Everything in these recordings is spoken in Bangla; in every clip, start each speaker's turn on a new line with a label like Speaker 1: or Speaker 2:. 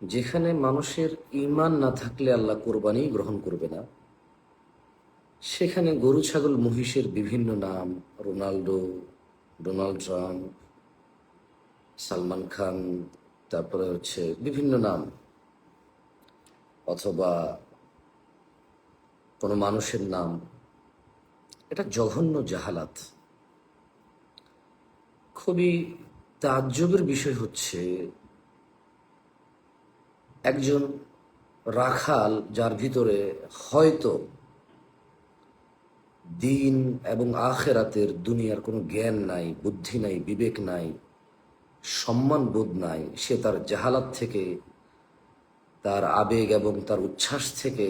Speaker 1: যেখানে মানুষের ঈমান না থাকলে আল্লাহ কোরবানি গ্রহণ করবে না, সেখানে গরু ছাগল মহিষের বিভিন্ন নাম, Ronaldo, Donald Trump, Salman Khan, তারপরে হচ্ছে বিভিন্ন নাম, অথবা কোনো মানুষের নাম, এটা জঘন্য জাহালাত। খুবই তাজ্জবের বিষয় হচ্ছে, একজন রাখাল যার ভিতরে হয়তো দিন এবং আখেরাতের দুনিয়ার কোনো জ্ঞান নাই, বুদ্ধি নাই, বিবেক নাই, সম্মান বোধ নাই, সে তার জাহালাত থেকে, তার আবেগ এবং তার উচ্ছ্বাস থেকে,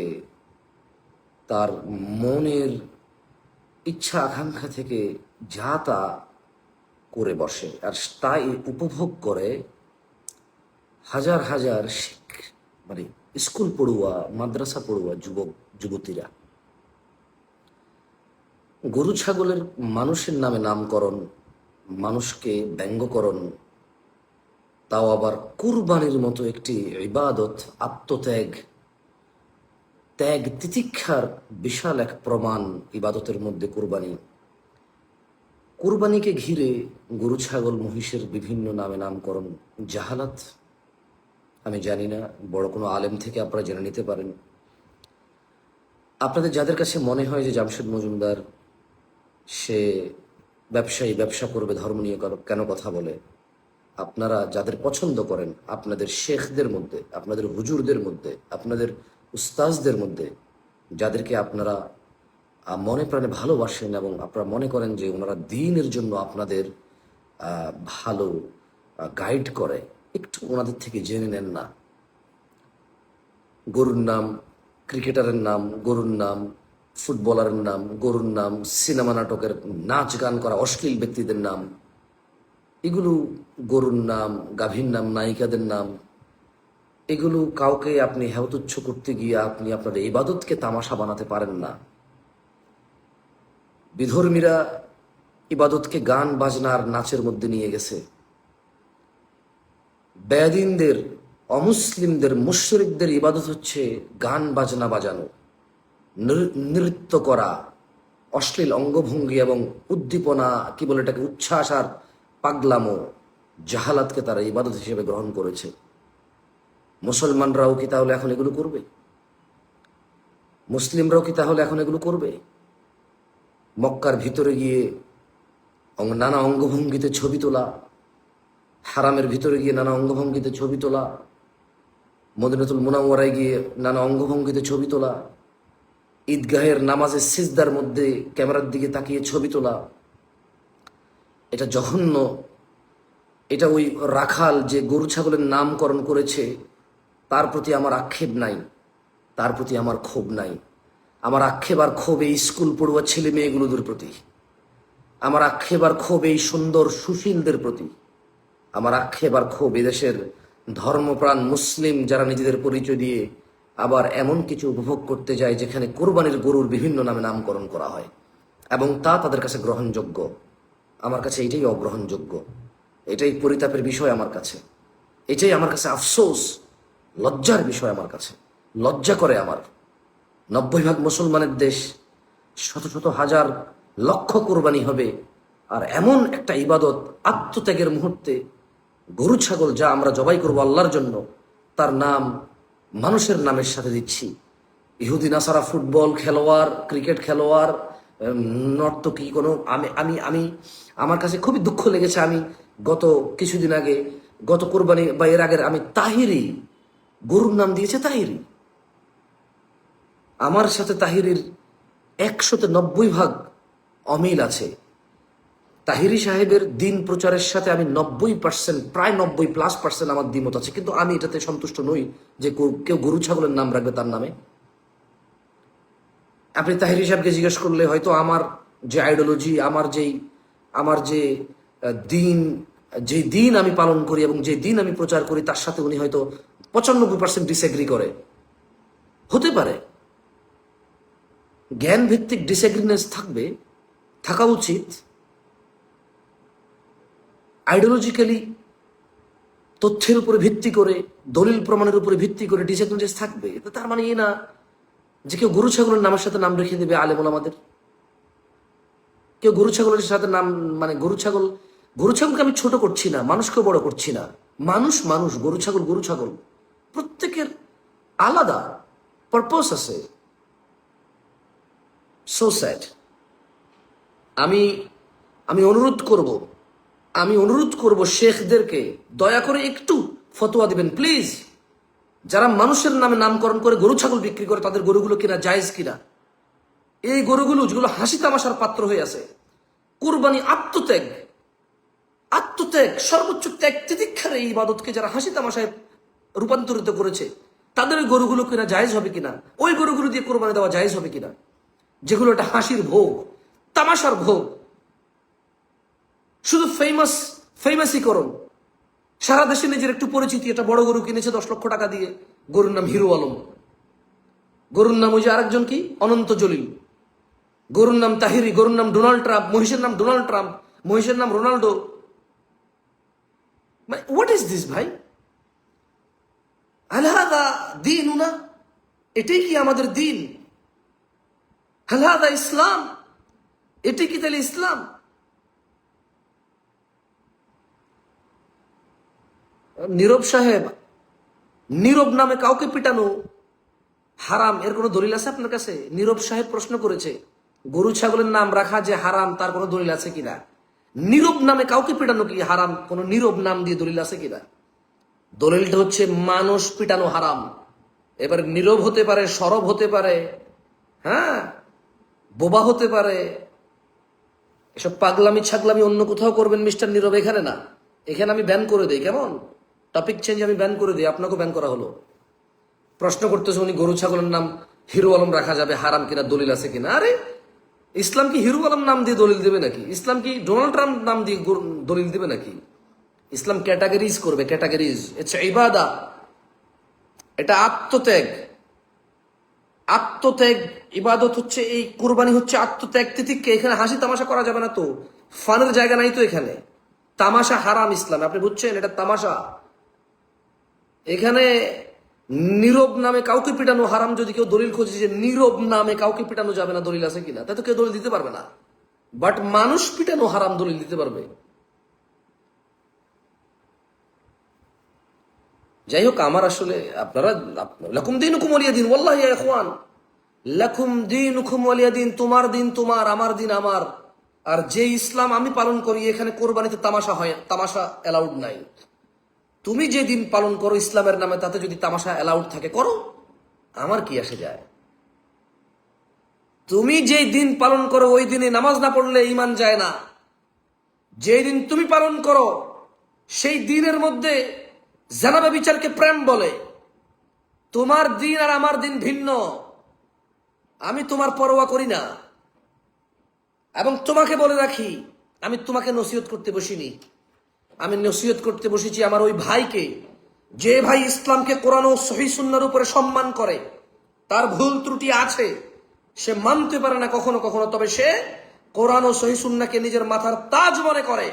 Speaker 1: তার মনের ইচ্ছা আকাঙ্ক্ষা থেকে যা তা করে বসে, আর তাই উপভোগ করে হাজার হাজার মানে স্কুল পড়ুয়া, মাদ্রাসা পড়ুয়া যুবক যুবতীরা। গরু ছাগলের মানুষের নামে নামকরণ, মানুষকে ব্যঙ্গকরণ, তাও আবার কুরবানির মতো একটি ইবাদত, আত্মত্যাগ, ত্যাগ তিতিক্ষার বিশাল এক প্রমাণ ইবাদতের মধ্যে কুরবানি। কুরবানিকে ঘিরে গরু ছাগল মহিষের বিভিন্ন নামে নামকরণ জাহালাত। আমি জানি না, বড় কোনো আলেম থেকে আপনারা জেনে নিতে পারেন। আপনাদের যাদের কাছে মনে হয় যে জামশেদ মজুমদার সে ব্যবসায়ী, ব্যবসা করবে, ধর্ম নিয়ে কেন কথা বলে, আপনারা যাদের পছন্দ করেন, আপনাদের শেখদের মধ্যে, আপনাদের হুজুরদের মধ্যে, আপনাদের উস্তাজদের মধ্যে, যাদেরকে আপনারা মনে প্রাণে ভালোবাসেন এবং আপনারা মনে করেন যে ওনারা দ্বীনের জন্য আপনাদের ভালো গাইড করে, একটু ওনাদের থেকে জেনে নেন না। গরুর নাম, ক্রিকেটারের নাম গরুর নাম, ফুটবলারের নাম গরুর নাম, সিনেমা নাটকের নাচ গান করা অশ্লীল ব্যক্তিদের নাম, এগুলো গরুর নাম, গাভীর নাম, নায়িকাদের নাম, এগুলো কাউকে আপনি হেয়তুচ্ছ করতে গিয়ে আপনি আপনার ইবাদতকে তামাশা বানাতে পারেন না। বিধর্মীরা ইবাদতকে গান বাজনার নাচের মধ্যে নিয়ে গেছে। বেয়াদিনদের, অমুসলিমদের, মুশরিকদের ইবাদত হচ্ছে গান বাজনা বাজানো, নৃত্য করা, অশ্লীল অঙ্গভঙ্গি এবং উদ্দীপনা, কি বলে এটাকে, উচ্ছ্বাস আর পাগলামো, জাহালাতকে তারা ইবাদত হিসেবে গ্রহণ করেছে। মুসলমানরাও কি তাহলে এখন এগুলো করবে? মুসলিমরাও কি তাহলে এখন এগুলো করবে? মক্কার ভিতরে গিয়ে নানা অঙ্গভঙ্গিতে ছবি তোলা, হারামের ভিতরে গিয়ে নানা অঙ্গভঙ্গিতে ছবি তোলা, মদিনাতুল মুনাওয়ারায় গিয়ে নানা অঙ্গভঙ্গিতে ছবি তোলা, ঈদগাহের নামাজের সিজদার মধ্যে ক্যামেরার দিকে তাকিয়ে ছবি তোলা, এটা জঘন্য। এটা ওই রাখাল যে গরু ছাগলের নামকরণ করেছে তার প্রতি আমার আক্ষেপ নাই, তার প্রতি আমার ক্ষোভ নাই। আমার আক্ষেপ আর ক্ষোভ এই স্কুল পড়ুয়া ছেলে মেয়েগুলোদের প্রতি, আমার আক্ষেপ আর ক্ষোভ এই সুন্দর সুশীলদের প্রতি, আমার আক্ষেপ আর ক্ষোভ এদেশের ধর্মপ্রাণ মুসলিম যারা নিজেদের পরিচয় দিয়ে আবার এমন কিছু উপভোগ করতে যায় যেখানে কোরবানির গরুর বিভিন্ন নামে নামকরণ করা হয় এবং তা তাদের কাছে গ্রহণযোগ্য। আমার কাছে এটাই অগ্রহণযোগ্য, এটাই পরিতাপের বিষয় আমার কাছে, এটাই আমার কাছে আফসোস, লজ্জার বিষয় আমার কাছে। লজ্জা করে আমার। 90% মুসলমানের দেশ, শত শত হাজার লক্ষ কোরবানি হবে, আর এমন একটা ইবাদত, আত্মত্যাগের মুহূর্তে গরু ছাগল যা আমরা জবাই করবো আল্লাহর জন্য, তার নাম মানুষের নামের সাথে দিচ্ছি। ইহুদি নাসারা ফুটবল খেলোয়াড়, ক্রিকেট খেলোয়াড়, নর্তকী কোনো, আমি আমি আমি আমার কাছে খুবই দুঃখ লেগেছে। আমি গত কিছুদিন আগে, গত কোরবানি বা এর আগের, আমি তাহিরি, গরুর নাম দিয়েছে তাহিরি। আমার সাথে তাহিরির 190% অমিল আছে। তাহিরি সাহেবের দিন প্রচারের সাথে আমি 90%, প্রায় 90+% আমার দ্বিমত আছে, কিন্তু আমি এটাতে সন্তুষ্ট নই যে কেউ গরু ছাগলের নাম রাখবে তার নামে। আপনি তাহিরি সাহেবকে জিজ্ঞেস করলে হয়তো আমার যে আইডিওলজি, আমার যে দিন, যে দিন আমি পালন করি এবং যে দিন আমি প্রচার করি, তার সাথে উনি হয়তো 95% ডিসএগ্রি করে, হতে পারে। জ্ঞান ভিত্তিক ডিসএগ্রিনেন্স থাকবে, থাকা উচিত। আইডিওলজিক্যালি তথ্যের উপরে ভিত্তি করে, দলিল প্রমাণের উপরে ভিত্তি করে ডিসঅ্যাডভান্টেজ থাকবে। তার মানে এই না যে কেউ গরু ছাগলের নামের সাথে নাম রেখে দেবে আলেম ওলামাদের। কেউ গরু ছাগলের সাথে নাম, মানে গরু ছাগলকে আমি ছোট করছি না, মানুষকেও বড় করছি না। মানুষ মানুষ, গরু ছাগল, প্রত্যেকের আলাদা পারপাস আছে। So sad. আমি অনুরোধ করব শেখদেরকে, দয়া করে একটু ফতোয়া দিবেন প্লিজ। যারা মানুষের নামে নামকরণ করে গরু ছাগল বিক্রি করে, তাদের গরুগুলো কিনা জায়েজ কিনা। এই গরুগুলো যেগুলো হাসি তামাশার পাত্র হয়ে আছে, কুরবানি আত্মত্যাগ, সর্বোচ্চ ত্যাগ তিতিক্ষার এই ইবাদতকে যারা হাসি তামাশায় রূপান্তরিত করেছে, তাদের গরুগুলো কিনা জায়েজ হবে কিনা, ওই গরুগুলো দিয়ে কোরবানি দেওয়া জায়েজ হবে কিনা, যেগুলো একটা হাসির ভোগ, তামাশার ভোগ, শুধু ফেমাসিকরণ। সারা দেশে নিজের একটু পরিচিতি, একটা বড় গরু কিনেছে 10 লক্ষ টাকা দিয়ে, গরুর নাম হিরো আলম, গরুর নাম ওই যে আরেকজন কি অনন্ত জলিল, গরুর নাম তাহিরি, গরুর নাম ডোনাল্ড ট্রাম্প, মহিষের নাম ডোনাল্ড ট্রাম্প, মহিষের নাম রোনাল্ডো। হোয়াট ইজ দিস ভাই? হালহাদা দীনুনা, এটাই কি আমাদের দিন? হালহাদা ইসলাম, এটাই কি তাহলে ইসলাম? নীরব সাহেব, নীরব নামে কাউকে পিটানো হারাম, এর কোনো দলিল আছে আপনার কাছে? নীরব সাহেব প্রশ্ন করেছে, গরু ছাগলের নাম রাখা যে হারাম তার কোনো দলিল আছে কিনা? নীরব নামে কাউকে পিটানো কি হারাম? কোনো নীরব নাম দিয়ে দলিল আছে কিনা? দলিলটা হচ্ছে মানুষ পিটানো হারাম। এবার নীরব হতে পারে, সরব হতে পারে, হ্যাঁ, বোবা হতে পারে, এসব পাগলামি ছাগলামি অন্য কোথাও করবেন মিস্টার নীরব, এখানে না। এখানে আমি ব্যান করে দিই, কেমন? টপিক চেঞ্জ আমি ব্যান করে দিই, আপনাকেও ব্যান করা হলো। প্রশ্ন করতেছে উনি গরু ছাগলের নাম হিরো আলম রাখা যাবে হারাম কিনা, দলিল আছে কিনা। আরে ইসলাম কি হিরো আলম নাম দিয়ে দলিল দেবে নাকি? ইসলাম কি ডোনাল্ড ট্রাম্প নাম দিয়ে দলিল দেবে নাকি? ইসলাম ক্যাটাগরিজ করবে, ক্যাটাগরিজ। এটা ইবাদা, এটা আত্মত্যাগ। ইবাদত হচ্ছে এই কুরবানি, হচ্ছে আত্মত্যাগ তিতিক্ষা। এখানে হাসি তামাশা করা যাবে না তো, ফানের জায়গা নাই তো এখানে। তামাশা হারাম ইসলামে, আপনি বুঝছেন? এটা তামাশা। এখানে নীরব নামে কাউকে পিটানো হারাম। যদি কেউ দলিল খোঁজে যে নীরব নামে কাউকে পিটানো যাবে না, দলিল আছে কিনা, তাই তো কেউ দলিল দিতে পারবে না। বাট মানুষ পিটানো হারাম দলিল দিতে পারবে। যাই হোক, আমার আসলে আপনারা লাকুম দীনুকুম ওয়ালিয়া দিন, ওয়াল্লাহি ইয়া ইখওয়ান, লাকুম দীনুকুম ওয়ালিয়া দিন। তোমার দিন তোমার, আমার দিন আমার। আর যে ইসলাম আমি পালন করি, এখানে কোরবানিতে তামাশা হয়, তামাশা অ্যালাউড নাই। তুমি যে দিন পালন করো ইসলামের নামে, তাতে যদি তামাশা অ্যালাউড থাকে করো, আমার কি আসে যায়? তুমি যেই দিন পালন করো ওই দিনে নামাজ না পড়লে ঈমান যায় না। যেই দিন তুমি পালন করো সেই দিনের মধ্যে জানাবে বিচারকে প্রেম বলে। তোমার দিন আর আমার দিন ভিন্ন। আমি তোমার পরোয়া করি না। এবং তোমাকে বলে রাখি, আমি তোমাকে নসিহত করতে বসিনি, আমি নসিহত করতে বসেছি আমার ওই ভাইকে, যে ভাই ইসলামকে কোরআন ও সহিহ সুন্নাহর উপরে সম্মান করে। তার ভুল ত্রুটি আছে, সে মানতে পারে না কখনো কখনো, তবে সে কোরআন ও সহিহ সুন্নাহকে নিজের মাথার তাজ মনে করে।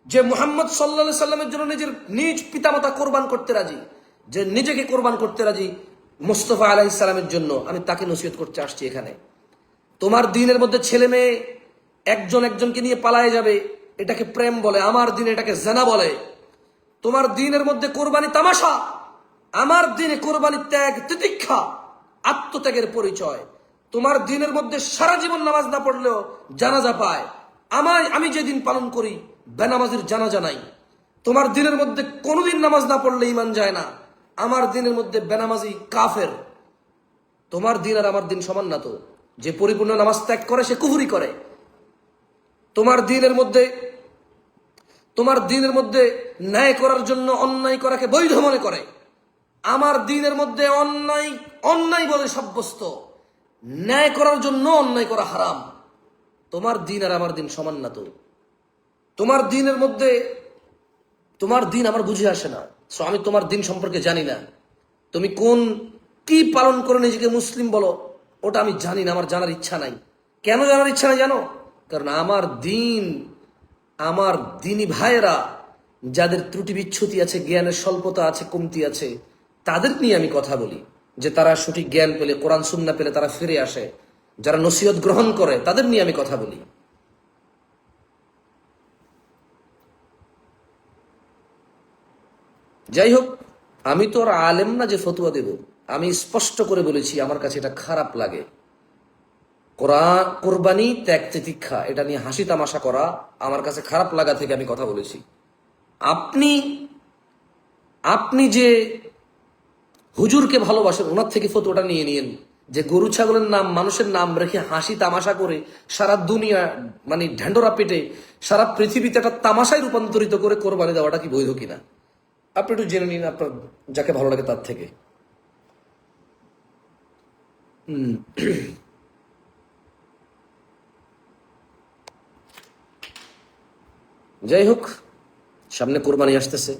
Speaker 1: যে মুহাম্মদ সাল্লাল্লাহু আলাইহি সাল্লামের জন্য নিজের নিজ পিতামাতা কোরবান করতে রাজি, যে নিজেকে কোরবান করতে রাজি মুস্তাফা আলাইহিস সালামের জন্য, আমি তাকে নসিহত করতে আসছি এখানে। তোমার দিনের মধ্যে ছেলে মেয়ে একজন একজনকে নিয়ে পালায়ে যাবে, এটাকে প্রেম বলে। আমার দিনে এটাকে জেনা বলে। তোমার দিনের মধ্যে কোরবানি তামাশা, আমার দিনে কোরবানি ত্যাগ তিতিক্ষা, আত্মত্যাগের পরিচয়। তোমার দিনের মধ্যে সারা জীবন নামাজ না পড়লেও জানাজা পায়। আমি যে দিন পালন করি বেনামাজির জানাজা নাই। তোমার দিনের মধ্যে কোনোদিন নামাজ না পড়লে ঈমান যায় না। আমার দিনের মধ্যে বেনামাজি কাফের। তোমার দিন আর আমার দিন সমান না তো? যে পরিপূর্ণ নামাজ ত্যাগ করে সে কুফরি করে। তোমার দিনের মধ্যে ন্যায় করার জন্য অন্যায় করাকে বৈধ মনে করে। আমার দিনের মধ্যে অন্যায় বলে সাব্যস্ত, ন্যায় করার জন্য অন্যায় করা হারাম। তোমার দিন আর আমার দিন সমান না তো? তোমার দিনের মধ্যে, তোমার দিন আমার বুঝে আসে না। সো আমি তোমার দিন সম্পর্কে জানি না। তুমি কি পালন করে নিজেকে মুসলিম বলো, ওটা আমি জানি না, আমার জানার ইচ্ছা নাই। কেন জানার ইচ্ছা নাই জানো? কারণ আমার দিনই ভাইয়েরা যাদের ত্রুটি বিচ্ছুতি আছে, জ্ঞানের স্বল্পতা আছে, কমতি আছে, তাদের নিয়ে আমি কথা বলি, যে তারা সঠিক জ্ঞান পেলে, কোরআন সুন্নাহ পেলে তারা ফিরে আসে, যারা নসিহত গ্রহণ করে তাদের নিয়ে আমি কথা বলি। যাই হোক, আমি তো আর আলেম না যে ফতুয়া দেব। আমি স্পষ্ট করে বলেছি আমার কাছে এটা খারাপ লাগে। কোরবানি ত্যাগ তিতিক্ষা এটা নিয়ে হাসি তামাশা করা আমার কাছে খারাপ লাগা থেকে আমি কথা বলেছি। আপনি আপনি যে হুজুরকে ভালোবাসেন, ওনার থেকে ফতোয়াটা নিয়ে নিয়েন যে গরু ছাগলের নাম মানুষের নাম রেখে হাসি তামাশা করে সারা দুনিয়া, মানে ঢ্যান্ডরা পেটে সারা পৃথিবীতে একটা তামাশায় রূপান্তরিত করে কোরবানি দেওয়াটা কি বৈধ কিনা আপনি একটু জেনে নিন আপনার যাকে ভালো লাগে তার থেকে। যাই হোক, সামনে কোরবানি আসতেছে।